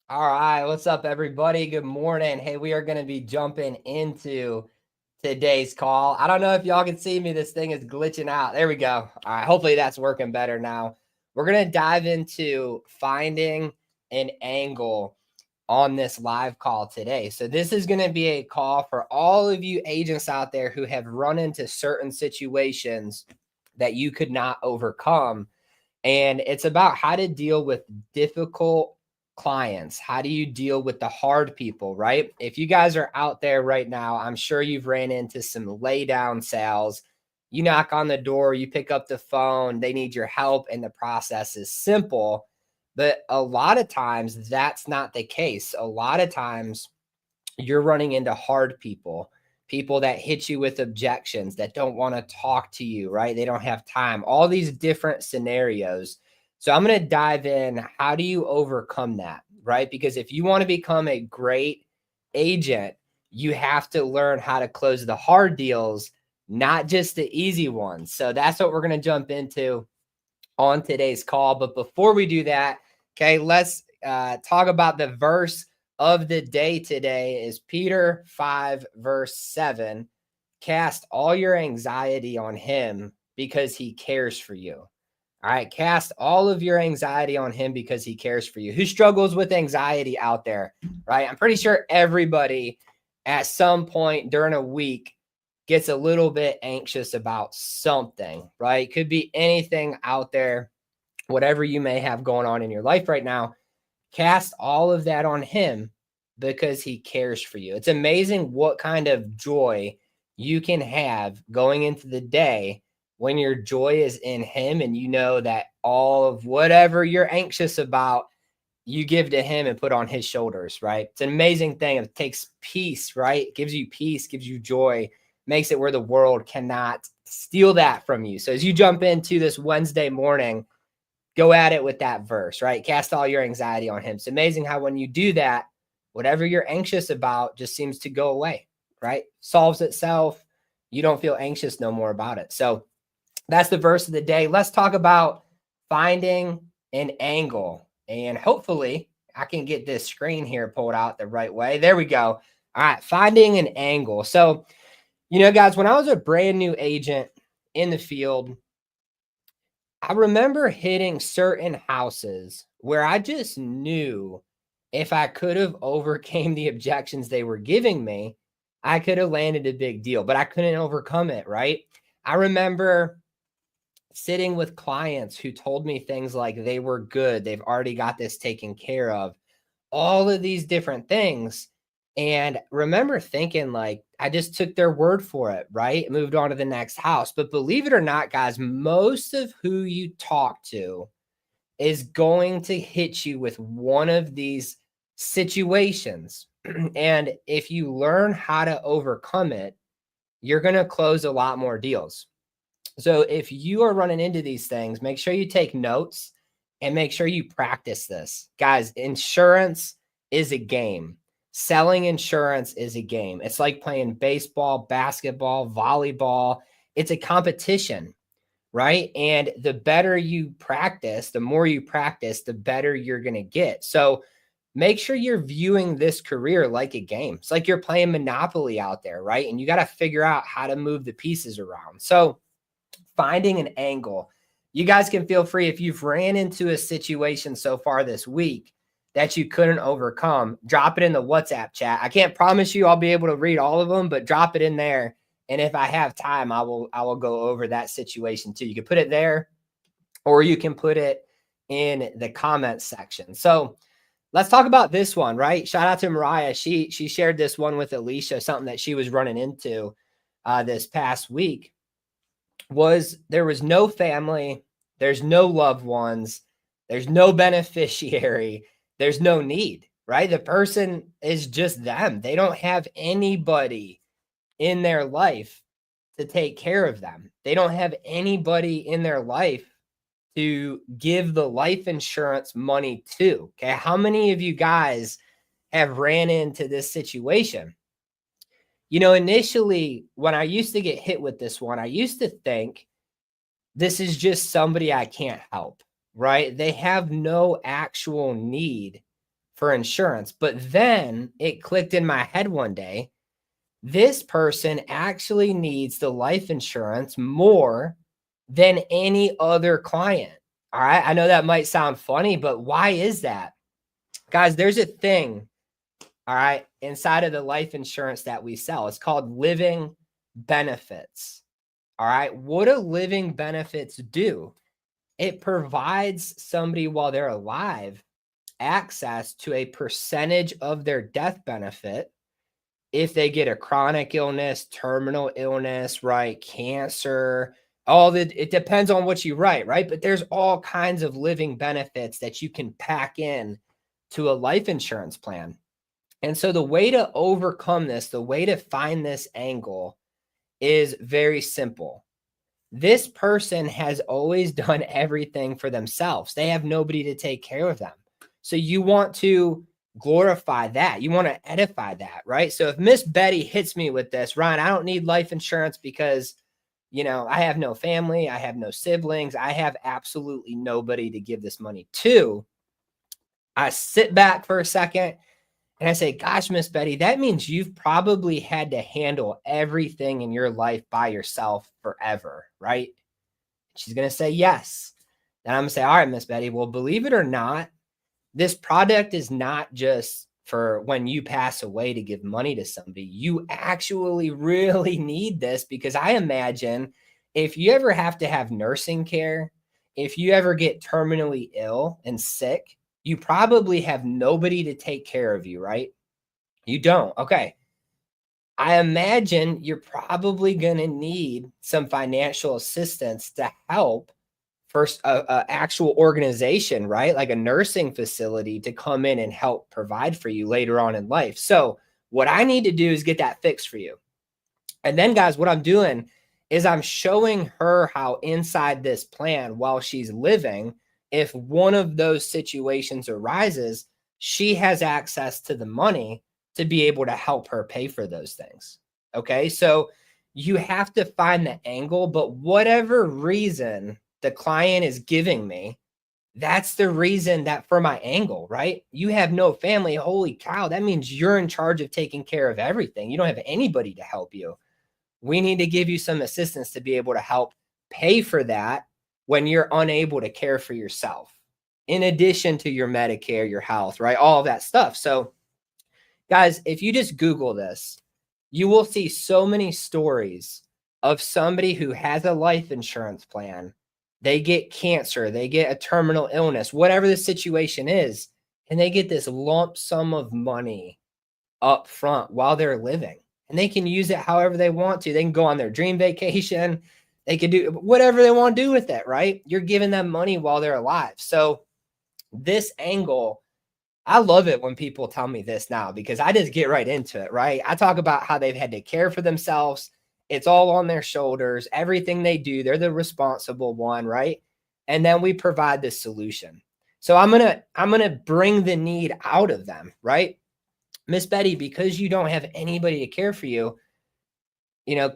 All right, what's up, everybody? Good morning. Hey, we are going to be jumping into today's call. I don't know if y'all can see me. This thing is glitching out. There we go. All right, hopefully that's working better now. We're going to dive into finding an angle on this live call today. So, this is going to be a call for all of you agents out there who have run into certain situations that you could not overcome. And it's about how to deal with difficult clients. How do you deal with the hard people, right? If you guys are out there right now, I'm sure you've ran into some lay down sales. You knock on the door, you pick up the phone, they need your help, and the process is simple. But a lot of times that's not the case. A lot of times you're running into hard people, people that hit you with objections, that don't want to talk to you, right? They don't have time, all these different scenarios. So I'm going to dive in. How do you overcome that, right? Because if you want to become a great agent, you have to learn how to close the hard deals, not just the easy ones. So that's what we're going to jump into on today's call. But before we do that, okay, let's talk about the verse of the day today is Peter 5, verse 7. Cast all your anxiety on him because he cares for you. All right, cast all of your anxiety on him because he cares for you. Who struggles with anxiety out there, right? I'm pretty sure everybody at some point during a week gets a little bit anxious about something, right? Could be anything out there, whatever you may have going on in your life right now. Cast all of that on him because he cares for you. It's amazing what kind of joy you can have going into the day when your joy is in him and you know that all of whatever you're anxious about, you give to him and put on his shoulders, right? It's an amazing thing. It takes peace, right? It gives you peace, gives you joy, makes it where the world cannot steal that from you. So as you jump into this Wednesday morning, go at it with that verse, right? Cast all your anxiety on him. It's amazing how when you do that, whatever you're anxious about just seems to go away, right? Solves itself. You don't feel anxious no more about it. So that's the verse of the day. Let's talk about finding an angle. And hopefully I can get this screen here pulled out the right way. There we go. All right, finding an angle. So, guys, when I was a brand new agent in the field, I remember hitting certain houses where I just knew if I could have overcame the objections they were giving me, I could have landed a big deal, but I couldn't overcome it, right? I remember sitting with clients who told me things like they were good, they've already got this taken care of, all of these different things. And remember thinking like I just took their word for it, right? Moved on to the next house. But believe it or not, guys, most of who you talk to is going to hit you with one of these situations. And if you learn how to overcome it, you're going to close a lot more deals. So if you are running into these things, make sure you take notes and make sure you practice this. Guys, insurance is a game. Selling insurance is a game. It's like playing baseball, basketball, volleyball. It's a competition, right? And the better you practice, the more you practice, the better you're going to get. So make sure you're viewing this career like a game. It's like you're playing Monopoly out there, right? And you got to figure out how to move the pieces around. So finding an angle. You guys can feel free if you've ran into a situation so far this week that you couldn't overcome, drop it in the WhatsApp chat. I can't promise you I'll be able to read all of them, but drop it in there. And if I have time, I will go over that situation too. You can put it there or you can put it in the comments section. So let's talk about this one, right? Shout out to Mariah. She shared this one with Alicia, something that she was running into this past week. There was no family, there's no loved ones, there's no beneficiary, there's no need, right? The person is just them. They don't have anybody in their life to take care of them. They don't have anybody in their life to give the life insurance money to. Okay. How many of you guys have ran into this situation? Initially, when I used to get hit with this one, I used to think this is just somebody I can't help, right? They have no actual need for insurance. But then it clicked in my head one day. This person actually needs the life insurance more than any other client. All right. I know that might sound funny, but why is that? Guys, there's a thing, all right, inside of the life insurance that we sell. It's called living benefits. All right. What do living benefits do? It provides somebody while they're alive access to a percentage of their death benefit if they get a chronic illness, terminal illness, right? Cancer, it depends on what you write, right? But there's all kinds of living benefits that you can pack in to a life insurance plan. And so the way to overcome this, the way to find this angle is very simple. This person has always done everything for themselves. They have nobody to take care of them. So you want to glorify that. You want to edify that, right? So if Miss Betty hits me with this, Ryan, I don't need life insurance because, I have no family, I have no siblings, I have absolutely nobody to give this money to. I sit back for a second and I say, gosh, Miss Betty, that means you've probably had to handle everything in your life by yourself forever, right? She's going to say yes. And I'm going to say, all right, Miss Betty, well, believe it or not, this product is not just for when you pass away to give money to somebody. You actually really need this because I imagine if you ever have to have nursing care, if you ever get terminally ill and sick, you probably have nobody to take care of you, right? You don't. Okay. I imagine you're probably going to need some financial assistance to help first a actual organization, right? Like a nursing facility to come in and help provide for you later on in life. So what I need to do is get that fixed for you. And then guys, what I'm doing is I'm showing her how inside this plan while she's living, if one of those situations arises, she has access to the money to be able to help her pay for those things. Okay. So you have to find the angle, but whatever reason the client is giving me, that's the reason that for my angle, right? You have no family. Holy cow. That means you're in charge of taking care of everything. You don't have anybody to help you. We need to give you some assistance to be able to help pay for that when you're unable to care for yourself, in addition to your Medicare, your health, right? All of that stuff. So guys, if you just Google this, you will see so many stories of somebody who has a life insurance plan. They get cancer, they get a terminal illness, whatever the situation is, and they get this lump sum of money up front while they're living. And they can use it however they want to. They can go on their dream vacation. They can do whatever they want to do with it, right? You're giving them money while they're alive. So this angle, I love it when people tell me this now because I just get right into it, right? I talk about how they've had to care for themselves. It's all on their shoulders. Everything they do, they're the responsible one, right? And then we provide this solution. So I'm going to bring the need out of them, right? Miss Betty, because you don't have anybody to care for you,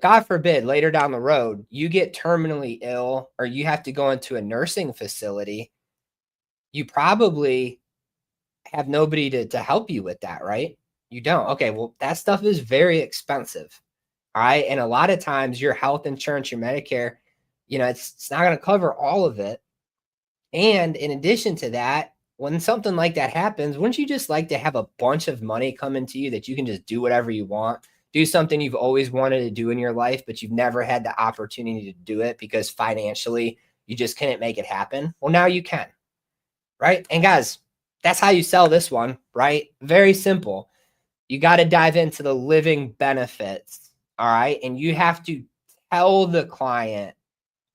God forbid later down the road, you get terminally ill or you have to go into a nursing facility. You probably have nobody to help you with that, right? You don't. Okay, well, that stuff is very expensive. All right. And a lot of times your health insurance, your Medicare, it's not going to cover all of it. And in addition to that, when something like that happens, wouldn't you just like to have a bunch of money come into you that you can just do whatever you want, do something you've always wanted to do in your life, but you've never had the opportunity to do it because financially you just couldn't make it happen? Well, now you can, right? And guys, that's how you sell this one, right? Very simple. You got to dive into the living benefits, all right? And you have to tell the client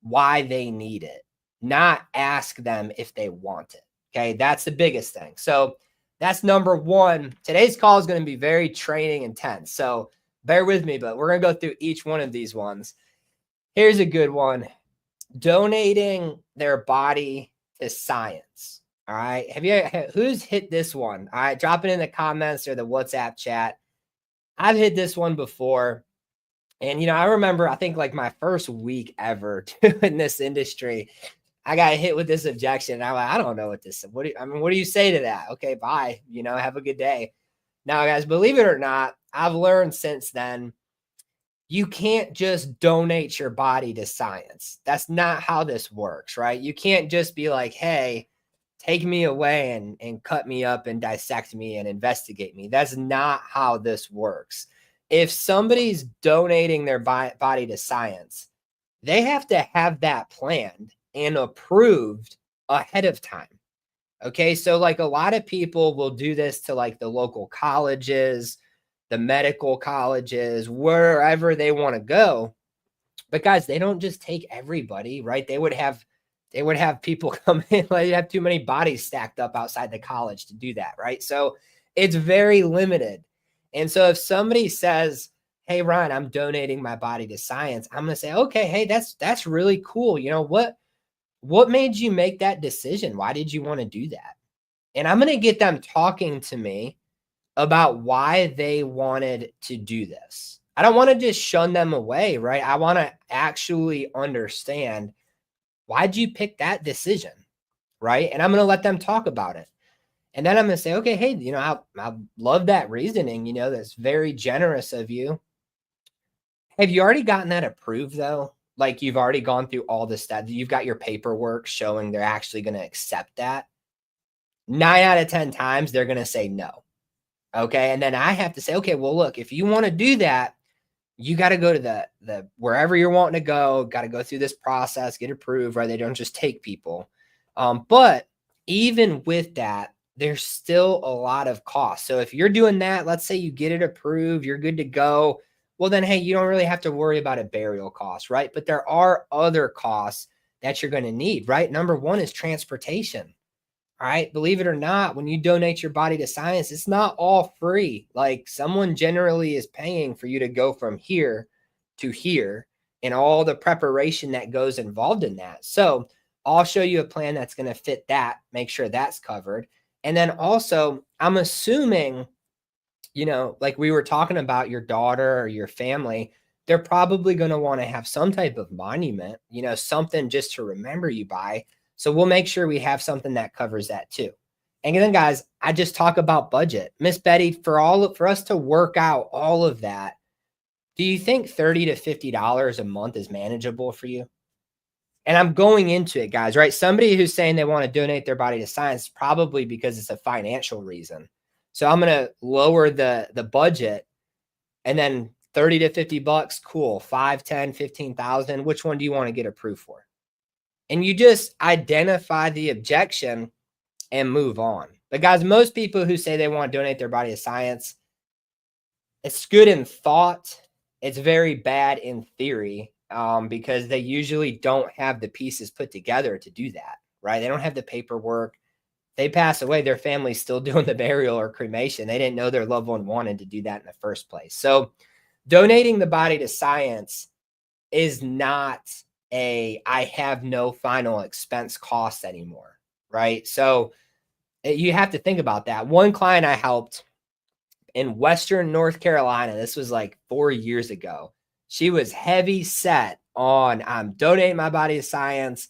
why they need it, not ask them if they want it. Okay, that's the biggest thing. So that's number one. Today's call is going to be very training intense. So bear with me, but we're going to go through each one of these ones. Here's a good one. Donating their body to science. All right. Who's hit this one? All right. Drop it in the comments or the WhatsApp chat. I've hit this one before. And, I remember, I think like my first week ever in this industry, I got hit with this objection. I'm like, I don't know what this, what do you say to that? Okay, bye. Have a good day. Now, guys, believe it or not, I've learned since then, you can't just donate your body to science. That's not how this works, right? You can't just be like, hey, take me away and cut me up and dissect me and investigate me. That's not how this works. If somebody's donating their body to science, they have to have that planned and approved ahead of time. Okay. So, like, a lot of people will do this to like the local colleges, the medical colleges, wherever they want to go. But guys, they don't just take everybody, right? They would have people come in, like, you have too many bodies stacked up outside the college to do that, right? So it's very limited. And so if somebody says, hey, Ryan, I'm donating my body to science, I'm gonna say, okay, hey, that's really cool. What made you make that decision? Why did you want to do that? And I'm gonna get them talking to me about why they wanted to do this. I don't want to just shun them away, right? I want to actually understand, why'd you pick that decision, right? And I'm going to let them talk about it. And then I'm going to say, okay, hey, I love that reasoning. That's very generous of you. Have you already gotten that approved though? Like, you've already gone through all the steps. You've got your paperwork showing they're actually going to accept that. 9 out of 10 times, they're going to say no. Okay. And then I have to say, okay, well, look, if you want to do that, you got to go to the wherever you're wanting to go, got to go through this process, get approved, right? They don't just take people. But even with that, there's still a lot of cost. So if you're doing that, let's say you get it approved, you're good to go. Well, then, hey, you don't really have to worry about a burial cost, right? But there are other costs that you're going to need, right? Number one is transportation. All right. Believe it or not, when you donate your body to science, it's not all free. Like, someone generally is paying for you to go from here to here and all the preparation that goes involved in that. So I'll show you a plan that's going to fit that, make sure that's covered. And then also, I'm assuming, like we were talking about your daughter or your family, they're probably going to want to have some type of monument, something just to remember you by. So we'll make sure we have something that covers that too. And then, guys, I just talk about budget. Miss Betty, for us to work out all of that, do you think $30 to $50 a month is manageable for you? And I'm going into it, guys, right? Somebody who's saying they want to donate their body to science, probably because it's a financial reason. So I'm going to lower the budget, and then 30 to 50 bucks, cool. 5, 10, 15,000. Which one do you want to get approved for? And you just identify the objection and move on. But guys, most people who say they want to donate their body to science, it's good in thought. It's very bad in theory, because they usually don't have the pieces put together to do that, right? They don't have the paperwork. They pass away, their family's still doing the burial or cremation. They didn't know their loved one wanted to do that in the first place. So donating the body to science is not I have no final expense costs anymore, right? So you have to think about that. One client I helped in Western North Carolina, this was like 4 years ago. She was heavy set on, I'm donating my body to science.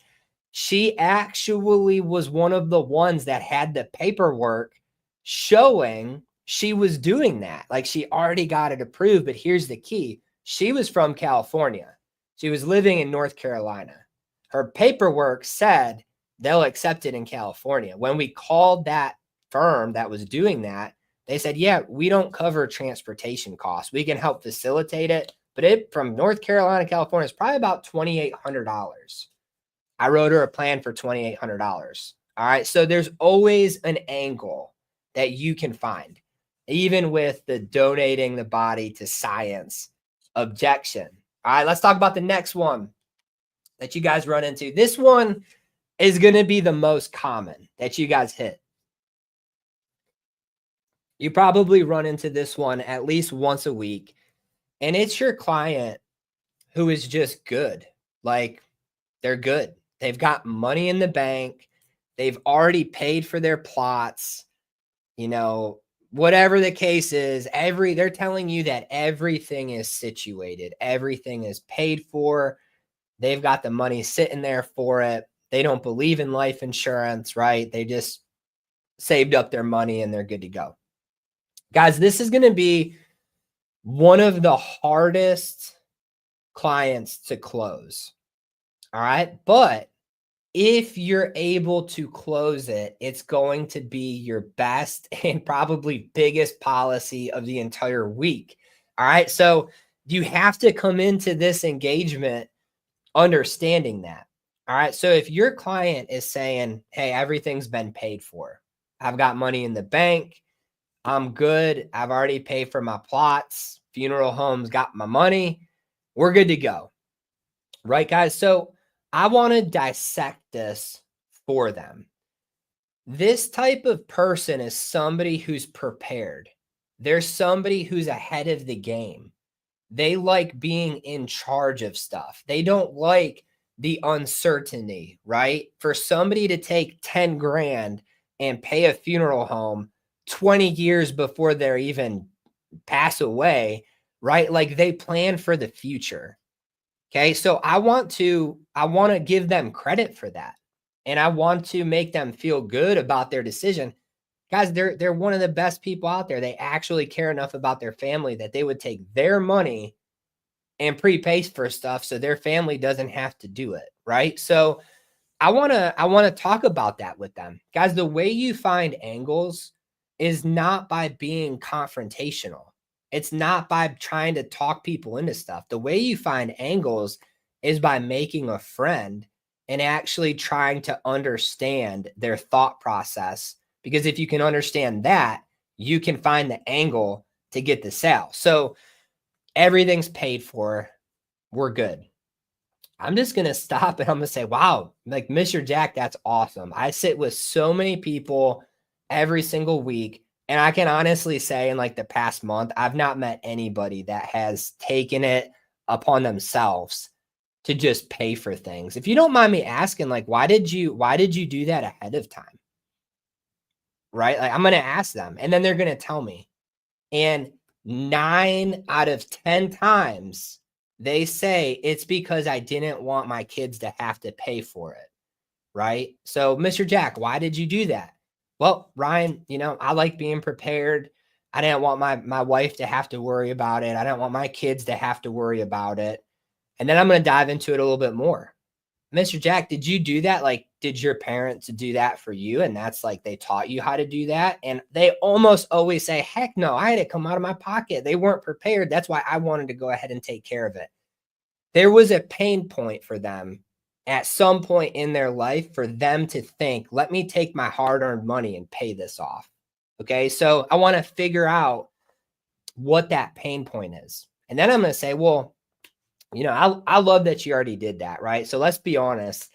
She actually was one of the ones that had the paperwork showing she was doing that. Like, she already got it approved. But here's the key. She was from California. She was living in North Carolina. Her paperwork said they'll accept it in California. When we called that firm that was doing that, they said, yeah, we don't cover transportation costs. We can help facilitate it. But it, from North Carolina, California, is probably about $2,800. I wrote her a plan for $2,800. All right. So there's always an angle that you can find, even with the donating the body to science objection. All right. Let's talk about the next one that you guys run into. This one is going to be the most common that you guys hit. You probably run into this one at least once a week. And it's your client who is just good. Like, they're good. They've got money in the bank. They've already paid for their plots. Whatever the case is, they're telling you that everything is situated. Everything is paid for. They've got the money sitting there for it. They don't believe in life insurance, right? They just saved up their money and they're good to go. Guys, this is going to be one of the hardest clients to close. All right. But if you're able to close it, it's going to be your best and probably biggest policy of the entire week. All right. So you have to come into this engagement understanding that. All right. So if your client is saying, hey, everything's been paid for, I've got money in the bank, I'm good, I've already paid for my plots, funeral homes got my money, we're good to go. Right, guys? So I want to dissect this for them. This type of person is somebody who's prepared. There's somebody who's ahead of the game. They like being in charge of stuff. They don't like the uncertainty, right? For somebody to take 10 grand and pay a funeral home 20 years before they're even pass away, right? Like they plan for the future. Okay. So I want to give them credit for that. And I want to make them feel good about their decision. Guys, they're one of the best people out there. They actually care enough about their family that they would take their money and prepay for stuff so their family doesn't have to do it, right? So I want to talk about that with them. Guys, the way you find angles is not by being confrontational. It's not by trying to talk people into stuff. The way you find angles is by making a friend and actually trying to understand their thought process. Because if you can understand that, you can find the angle to get the sale. So everything's paid for. We're good. I'm just going to stop and I'm going to say, wow, like Mr. Jack, that's awesome. I sit with so many people every single week. And I can honestly say in like the past month, I've not met anybody that has taken it upon themselves to just pay for things. If you don't mind me asking, like, why did you do that ahead of time? Right? Like I'm going to ask them and then they're going to tell me. And 9 out of 10 times they say it's because I didn't want my kids to have to pay for it. Right? So Mr. Jack, why did you do that? Well, Ryan, I like being prepared. I didn't want my wife to have to worry about it. I didn't want my kids to have to worry about it. And then I'm going to dive into it a little bit more. Mr. Jack, did you do that? Like, did your parents do that for you? And that's like, they taught you how to do that. And they almost always say, heck no, I had to come out of my pocket. They weren't prepared. That's why I wanted to go ahead and take care of it. There was a pain point for them at some point in their life for them to think, let me take my hard-earned money and pay this off. Okay. So I want to figure out what that pain point is. And then I'm going to say, well, I love that you already did that, right? So let's be honest.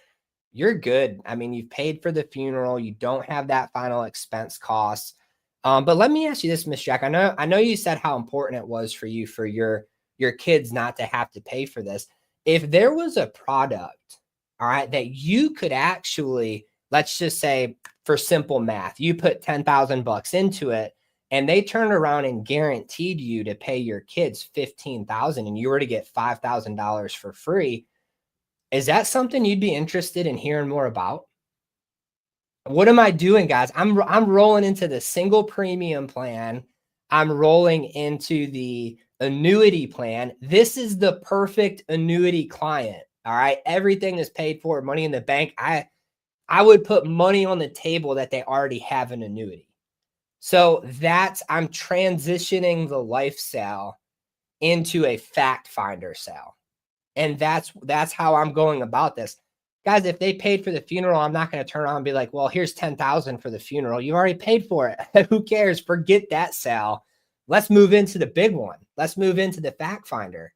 You're good. I mean, you've paid for the funeral. You don't have that final expense cost. But let me ask you this, Miss Jack. I know you said how important it was for you, for your kids not to have to pay for this. If there was a product, all right, that you could actually, let's just say for simple math, you put $10,000 into it and they turned around and guaranteed you to pay your kids $15,000 and you were to get $5,000 for free. Is that something you'd be interested in hearing more about? What am I doing, guys? I'm rolling into the single premium plan. I'm rolling into the annuity plan. This is the perfect annuity client. All right. Everything is paid for, money in the bank. I would put money on the table that they already have an annuity. So I'm transitioning the life sale into a fact finder sale. And that's how I'm going about this. Guys, if they paid for the funeral, I'm not going to turn around and be like, well, here's $10,000 for the funeral. You already paid for it. Who cares? Forget that sale. Let's move into the big one. Let's move into the fact finder.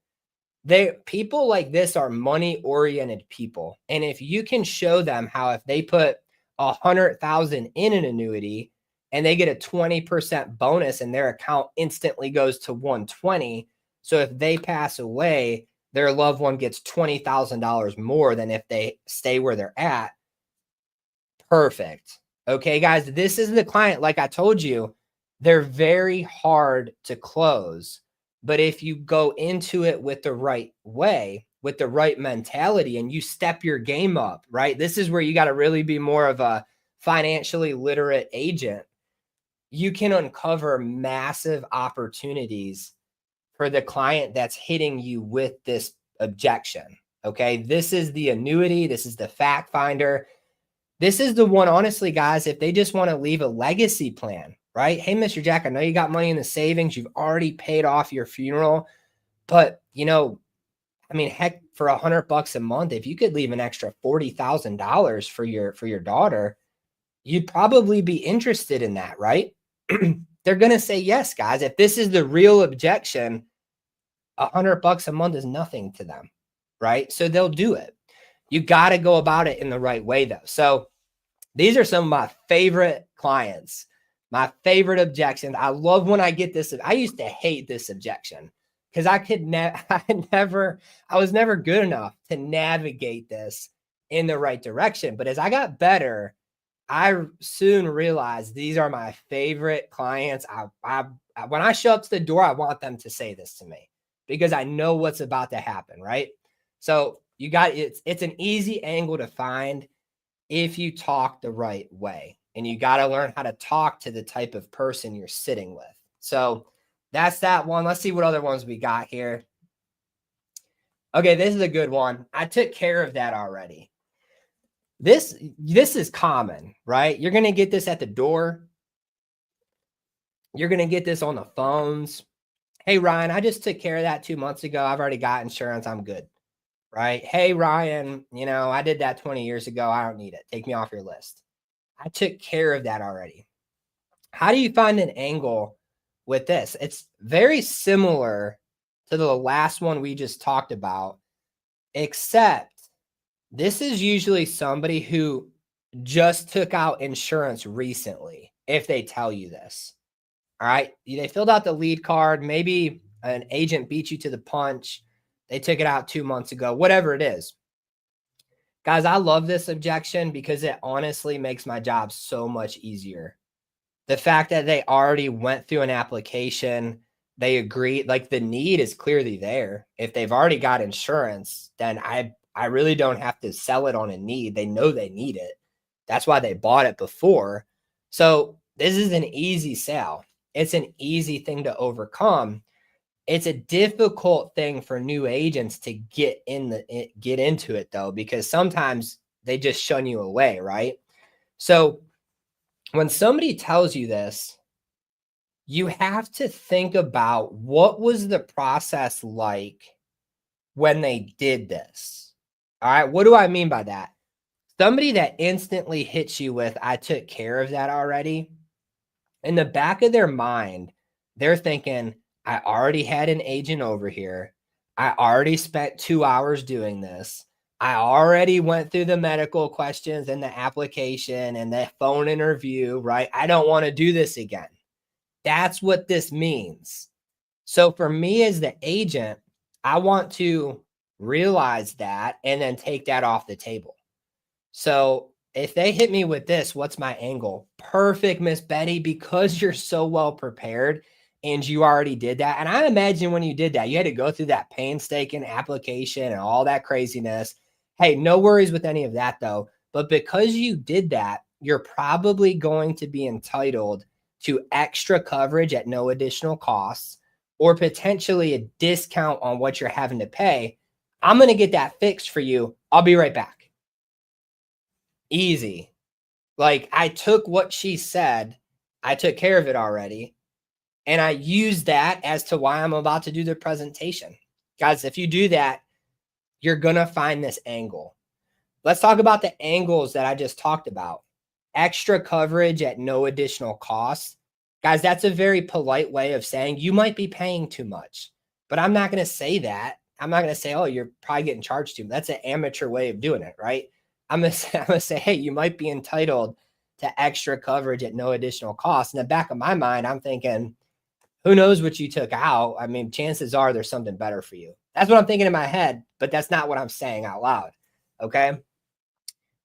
People like this are money-oriented people. And if you can show them how if they put $100,000 in an annuity and they get a 20% bonus and their account instantly goes to 120. So if they pass away, their loved one gets $20,000 more than if they stay where they're at. Perfect. Okay, guys, this is the client. Like I told you, they're very hard to close. But if you go into it with the right way, with the right mentality and you step your game up, right? This is where you got to really be more of a financially literate agent. You can uncover massive opportunities for the client that's hitting you with this objection. Okay. This is the annuity. This is the fact finder. This is the one, honestly, guys, if they just want to leave a legacy plan, right? Hey, Mr. Jack, I know you got money in the savings. You've already paid off your funeral, but I mean, heck, for $100 a month, if you could leave an extra $40,000 for your daughter, you'd probably be interested in that, right? They're going to say yes, guys. If this is the real objection, $100 a month is nothing to them, right? So they'll do it. You got to go about it in the right way, though. So these are some of my favorite clients, my favorite objections. I love when I get this. I used to hate this objection because I was never good enough to navigate this in the right direction. But as I got better, I soon realized these are my favorite clients. When I show up to the door, I want them to say this to me because I know what's about to happen, right? So it's an easy angle to find if you talk the right way, and you got to learn how to talk to the type of person you're sitting with. So that's that one. Let's see what other ones we got here. Okay, this is a good one. I took care of that already. This is common, right? You're going to get this at the door. You're going to get this on the phones. Hey, Ryan, I just took care of that 2 months ago. I've already got insurance. I'm good, right? Hey, Ryan, I did that 20 years ago. I don't need it. Take me off your list. I took care of that already. How do you find an angle with this? It's very similar to the last one we just talked about, except this is usually somebody who just took out insurance recently, if they tell you this. All right. They filled out the lead card. Maybe an agent beat you to the punch. They took it out 2 months ago, whatever it is. Guys, I love this objection because it honestly makes my job so much easier. The fact that they already went through an application, they agreed, like the need is clearly there. If they've already got insurance, then I really don't have to sell it on a need. They know they need it. That's why they bought it before. So this is an easy sale. It's an easy thing to overcome. It's a difficult thing for new agents to get into it, though, because sometimes they just shun you away, right? So when somebody tells you this, you have to think about what was the process like when they did this. All right. What do I mean by that? Somebody that instantly hits you with, I took care of that already. In the back of their mind, they're thinking, I already had an agent over here. I already spent 2 hours doing this. I already went through the medical questions and the application and the phone interview, right? I don't want to do this again. That's what this means. So for me as the agent, I want to realize that and then take that off the table. So if they hit me with this, what's my angle? Perfect, Miss Betty, because you're so well prepared and you already did that. And I imagine when you did that, you had to go through that painstaking application and all that craziness. Hey, no worries with any of that, though. But because you did that, you're probably going to be entitled to extra coverage at no additional costs or potentially a discount on what you're having to pay. I'm going to get that fixed for you. I'll be right back. Easy. Like, I took what she said. I took care of it already. And I use that as to why I'm about to do the presentation. Guys, if you do that, you're going to find this angle. Let's talk about the angles that I just talked about. Extra coverage at no additional cost. Guys, that's a very polite way of saying you might be paying too much. But I'm not going to say that. I'm not going to say, oh, you're probably getting charged too much. That's an amateur way of doing it, right? I'm going to say, hey, you might be entitled to extra coverage at no additional cost. In the back of my mind, I'm thinking, who knows what you took out? I mean, chances are there's something better for you. That's what I'm thinking in my head, but that's not what I'm saying out loud. Okay.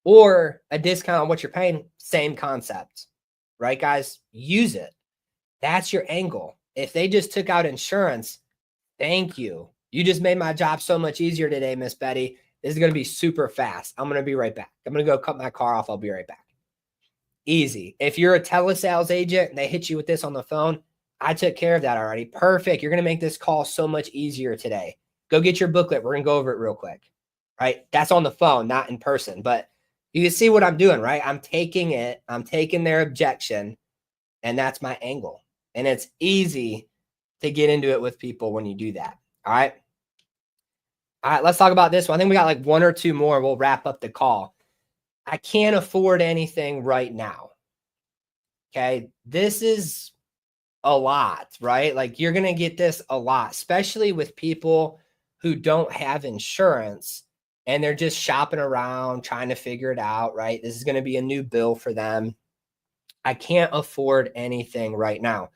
Or a discount on what you're paying, same concept, right, guys? Use it. That's your angle. If they just took out insurance, thank you. You just made my job so much easier today, Miss Betty. This is going to be super fast. I'm going to be right back. I'm going to go cut my car off. I'll be right back. Easy. If you're a telesales agent and they hit you with this on the phone, I took care of that already. Perfect. You're going to make this call so much easier today. Go get your booklet. We're going to go over it real quick. Right? That's on the phone, not in person. But you can see what I'm doing, right? I'm taking their objection, and that's my angle. And it's easy to get into it with people when you do that. All right. All right, let's talk about this one. I think we got like one or two more. We'll wrap up the call. I can't afford anything right now. Okay. This is a lot, right? Like you're going to get this a lot, especially with people who don't have insurance and they're just shopping around trying to figure it out, right? This is going to be a new bill for them. I can't afford anything right now.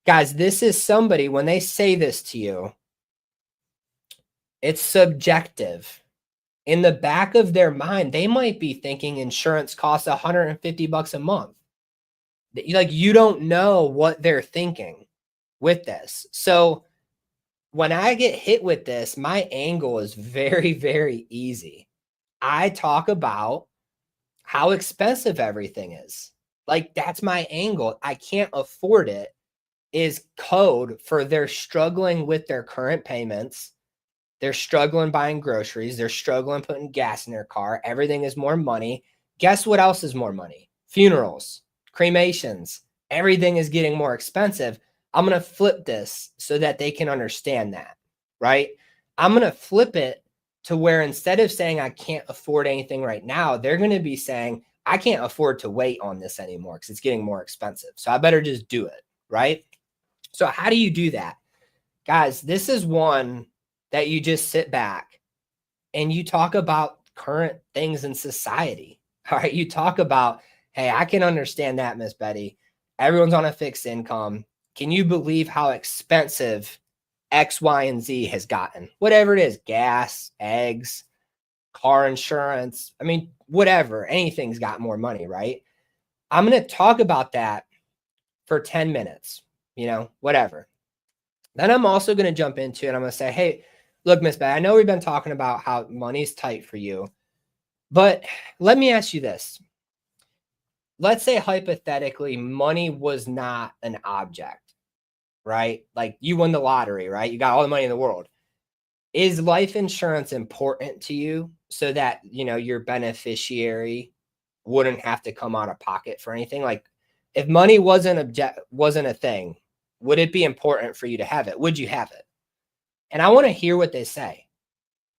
Guys, this is somebody, when they say this to you, it's subjective. In the back of their mind, they might be thinking insurance costs $150 a month. Like you don't know what they're thinking with this. So when I get hit with this, my angle is very, very easy. I talk about how expensive everything is. Like that's my angle. I can't afford it is code for they're struggling with their current payments. They're struggling buying groceries. They're struggling putting gas in their car. Everything is more money. Guess what else is more money? Funerals, cremations. Everything is getting more expensive. I'm going to flip this so that they can understand that, right? I'm going to flip it to where instead of saying I can't afford anything right now, they're going to be saying I can't afford to wait on this anymore because it's getting more expensive. So I better just do it, right? So how do you do that? Guys, this is one that you just sit back and you talk about current things in society. All right. You talk about, hey, I can understand that, Miss Betty. Everyone's on a fixed income. Can you believe how expensive X, Y, and Z has gotten? Whatever it is, gas, eggs, car insurance. I mean, whatever, anything's got more money, right? I'm going to talk about that for 10 minutes, whatever. Then I'm also going to jump into it. I'm going to say, hey, look, Miss Betty, I know we've been talking about how money's tight for you, but let me ask you this. Let's say hypothetically, money was not an object, right? Like you won the lottery, right? You got all the money in the world. Is life insurance important to you so that, your beneficiary wouldn't have to come out of pocket for anything? Like if money wasn't a thing, would it be important for you to have it? Would you have it? And I want to hear what they say.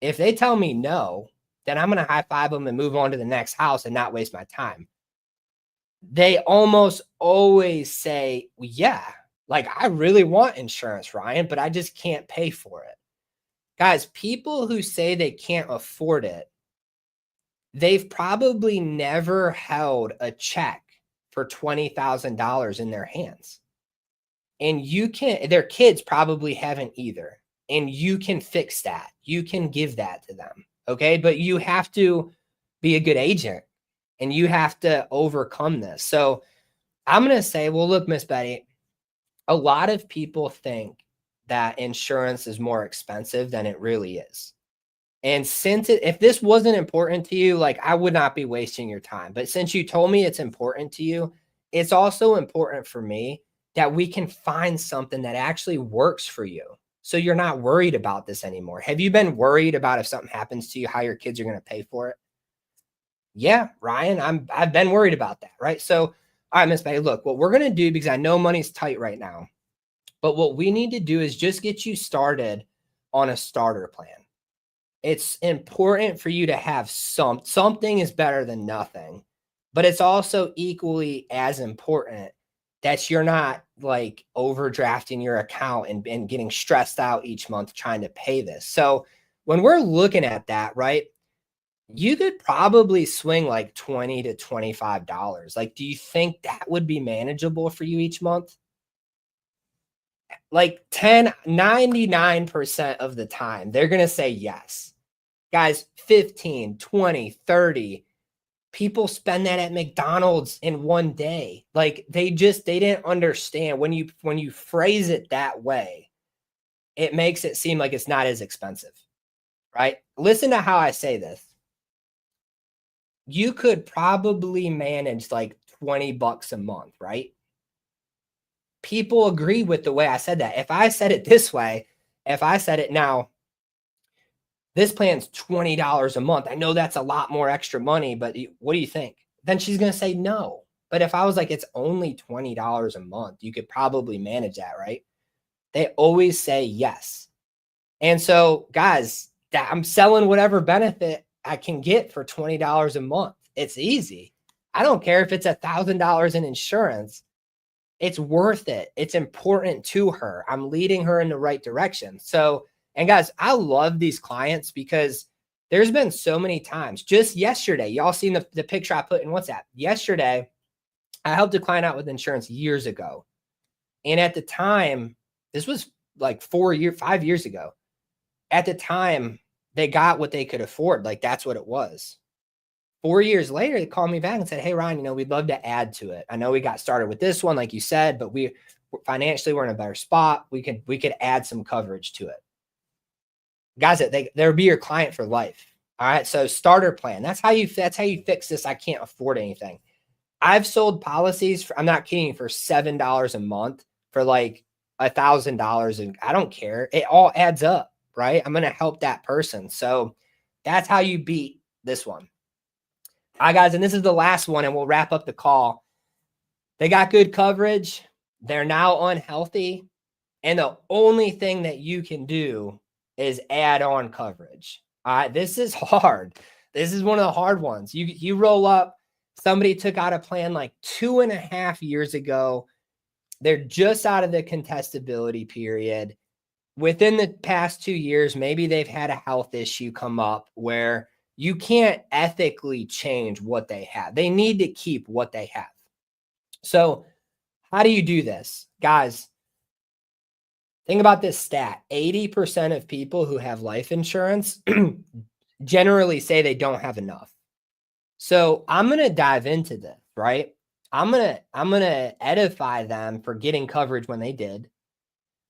If they tell me no, then I'm going to high five them and move on to the next house and not waste my time. They almost always say, yeah, like I really want insurance, Ryan, but I just can't pay for it. Guys, people who say they can't afford it, they've probably never held a check for $20,000 in their hands. And their kids probably haven't either. And you can fix that. You can give that to them. Okay. But you have to be a good agent and you have to overcome this. So I'm going to say, well, look, Miss Betty, a lot of people think that insurance is more expensive than it really is. And if this wasn't important to you, like I would not be wasting your time. But since you told me it's important to you, it's also important for me that we can find something that actually works for you. So you're not worried about this anymore. Have you been worried about if something happens to you, how your kids are going to pay for it? Yeah, Ryan, I've been worried about that, right? So, all right, Miss Betty, look, what we're going to do, because I know money's tight right now, but what we need to do is just get you started on a starter plan. It's important for you to have something is better than nothing, but it's also equally as important that you're not like overdrafting your account and getting stressed out each month trying to pay this. So when we're looking at that, right, you could probably swing like $20 to $25. Like, do you think that would be manageable for you each month? Like 99% of the time, they're going to say yes. Guys, 15, 20, 30. People spend that at McDonald's in one day. Like they didn't understand when you phrase it that way. it makes it seem like it's not as expensive, right? Listen to how I say this. You could probably manage like $20 a month, right? People agree with the way I said that. If I said it this way, if I said it now, this plan's $20 a month. I know that's a lot more extra money, but what do you think? Then she's going to say no. But if I was like, it's only $20 a month, you could probably manage that, right? They always say yes. And so, guys, I'm selling whatever benefit I can get for $20 a month. It's easy. I don't care if it's $1,000 in insurance. It's worth it. It's important to her. I'm leading her in the right direction. So, and guys, I love these clients because there's been so many times. Just yesterday, y'all seen the picture I put in WhatsApp. Yesterday, I helped a client out with insurance years ago. And at the time, this was like 5 years ago. At the time, they got what they could afford. Like that's what it was. 4 years later, they called me back and said, hey, Ryan, we'd love to add to it. I know we got started with this one, like you said, but we financially, we're in a better spot. We could add some coverage to it. Guys, they'll be your client for life. All right. So starter plan. That's how you fix this. I can't afford anything. I've sold policies I'm not kidding, for $7 a month for like $1,000. And I don't care. It all adds up, right? I'm going to help that person. So that's how you beat this one. All right, guys. And this is the last one, and we'll wrap up the call. They got good coverage. They're now unhealthy. And the only thing that you can do is add on coverage. All right. This is hard. This is one of the hard ones. You roll up. Somebody took out a plan like 2.5 years ago. They're just out of the contestability period. Within the past 2 years, maybe they've had a health issue come up where you can't ethically change what they have. They need to keep what they have. So how do you do this? Guys, think about this stat. 80% of people who have life insurance generally say they don't have enough. So I'm going to dive into this, right? I'm going to edify them for getting coverage when they did.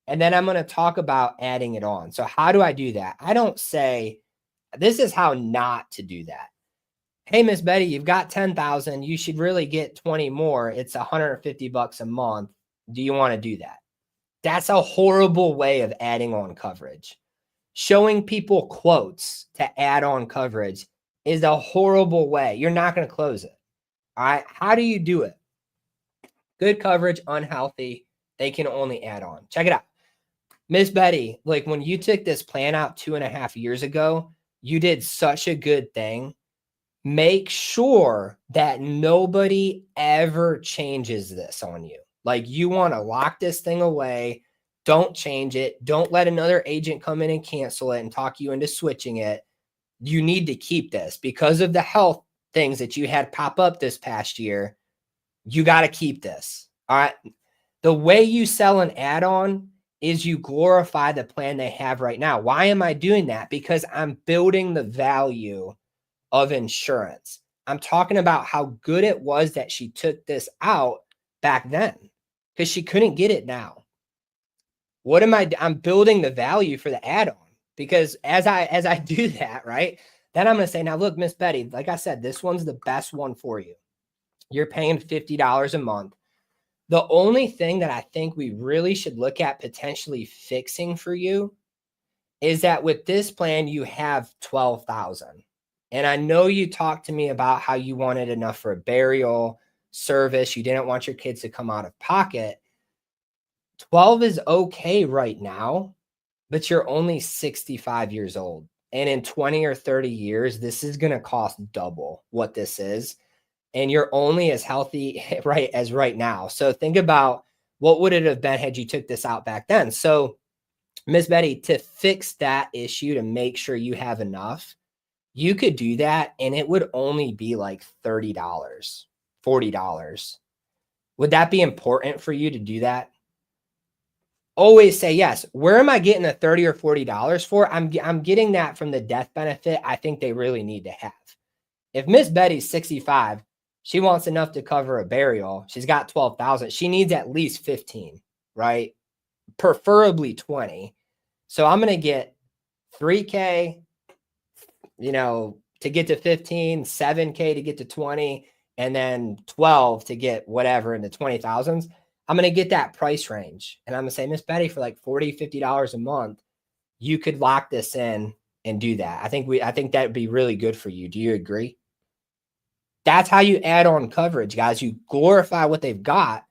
And then I'm going to talk about adding it on. So how do I do that? I don't say, this is how not to do that. Hey, Miss Betty, you've got 10,000. You should really get 20 more. It's $150 a month. Do you want to do that? That's a horrible way of adding on coverage. Showing people quotes to add on coverage is a horrible way. You're not going to close it. All right. How do you do it? Good coverage, unhealthy. They can only add on. Check it out. Miss Betty, like when you took this plan out 2.5 years ago, you did such a good thing. Make sure that nobody ever changes this on you. Like you want to lock this thing away. Don't change it. Don't let another agent come in and cancel it and talk you into switching it. You need to keep this because of the health things that you had pop up this past year. You got to keep this. All right. The way you sell an add-on is you glorify the plan they have right now. Why am I doing that? Because I'm building the value of insurance. I'm talking about how good it was that she took this out back then because she couldn't get it now. What am I'm building the value for the add-on because as I do that, right, then I'm going to say, now look, Miss Betty, like I said, this one's the best one for you. You're paying $50 a month. The only thing that I think we really should look at potentially fixing for you is that with this plan, you have 12,000. And I know you talked to me about how you wanted enough for a burial service. You didn't want your kids to come out of pocket. 12 is okay right now, but you're only 65 years old. And in 20 or 30 years, this is going to cost double what this is. And you're only as healthy as right now. So think about what would it have been had you took this out back then. So Miss Betty, to fix that issue, to make sure you have enough, you could do that. And it would only be like $30, $40. Would that be important for you to do that? Always say yes. Where am I getting the $30 or $40 for? I'm getting that from the death benefit I think they really need to have. If Miss Betty's 65, she wants enough to cover a burial. She's got 12,000. She needs at least 15, right? Preferably 20. So I'm going to get 3K, you know, to get to 15, 7K to get to 20, and then 12 to get whatever in the 20,000s. I'm going to get that price range. And I'm going to say, Miss Betty, for like $40, $50 a month, you could lock this in and do that. I think that would be really good for you. Do you agree? That's how you add on coverage, guys. You glorify what they've got,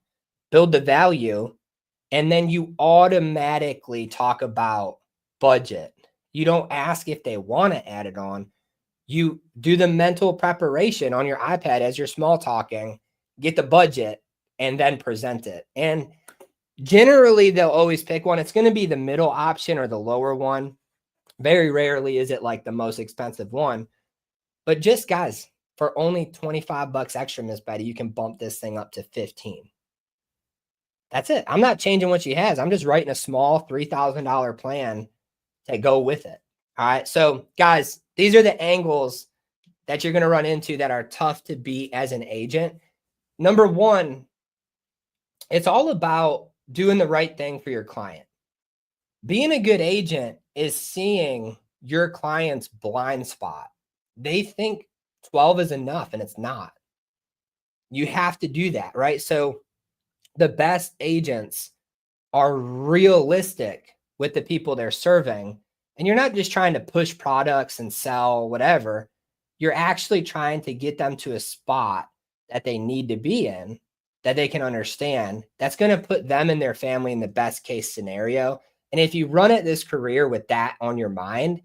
build the value, and then you automatically talk about budget. You don't ask if they want to add it on. You do the mental preparation on your iPad as you're small talking, get the budget, and then present it. And generally, they'll always pick one. It's going to be the middle option or the lower one. Very rarely is it like the most expensive one. But just, guys, for only 25 bucks extra, Miss Betty, you can bump this thing up to 15. That's it. I'm not changing what she has. I'm just writing a small $3,000 plan to go with it. All right. So, guys, these are the angles that you're going to run into that are tough to beat as an agent. Number one, it's all about doing the right thing for your client. Being a good agent is seeing your client's blind spot. They think 12 is enough, and it's not. You have to do that, right? So the best agents are realistic with the people they're serving. And you're not just trying to push products and sell whatever. You're actually trying to get them to a spot that they need to be in, that they can understand. That's going to put them and their family in the best case scenario. And if you run at this career with that on your mind,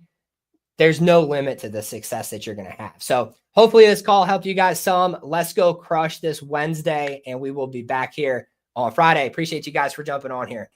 there's no limit to the success that you're going to have. So hopefully this call helped you guys some. Let's go crush this Wednesday, and we will be back here on Friday. Appreciate you guys for jumping on here.